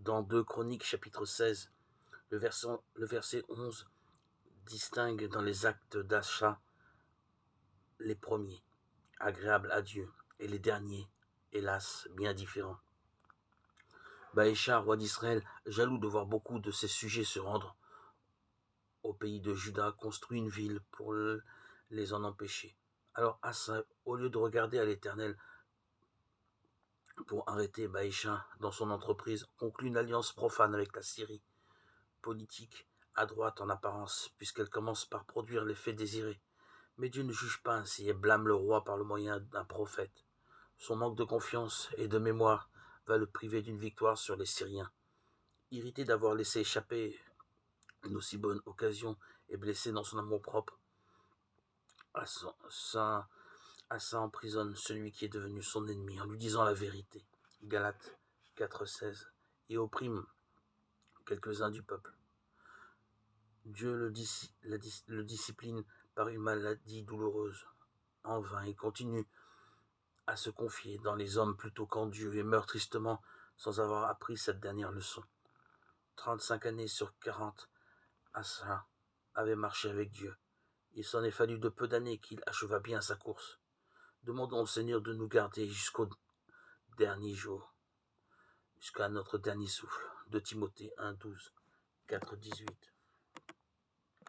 Dans 2 Chroniques, chapitre 16, le verset 11 distingue dans les actes d'achat les premiers, agréables à Dieu, et les derniers, hélas, bien différents. Baécha, roi d'Israël, jaloux de voir beaucoup de ses sujets se rendre au pays de Juda, construit une ville pour les en empêcher. Alors Asa, au lieu de regarder à l'Éternel pour arrêter Baécha dans son entreprise, conclut une alliance profane avec la Syrie, politique, à droite en apparence, puisqu'elle commence par produire l'effet désiré. Mais Dieu ne juge pas ainsi et blâme le roi par le moyen d'un prophète. Son manque de confiance et de mémoire va le priver d'une victoire sur les Syriens. Irrité d'avoir laissé échapper une aussi bonne occasion et blessé dans son amour-propre, Asa emprisonne celui qui est devenu son ennemi en lui disant la vérité. Galates 4,16 et opprime quelques-uns du peuple. Dieu le discipline par une maladie douloureuse. En vain, il continue à se confier dans les hommes plutôt qu'en Dieu et meurt tristement sans avoir appris cette dernière leçon. 35 années sur 40, Asa avait marché avec Dieu. Il s'en est fallu de peu d'années qu'il acheva bien sa course. Demandons au Seigneur de nous garder jusqu'au dernier jour, jusqu'à notre dernier souffle. De Timothée 1, 12, 4, 18.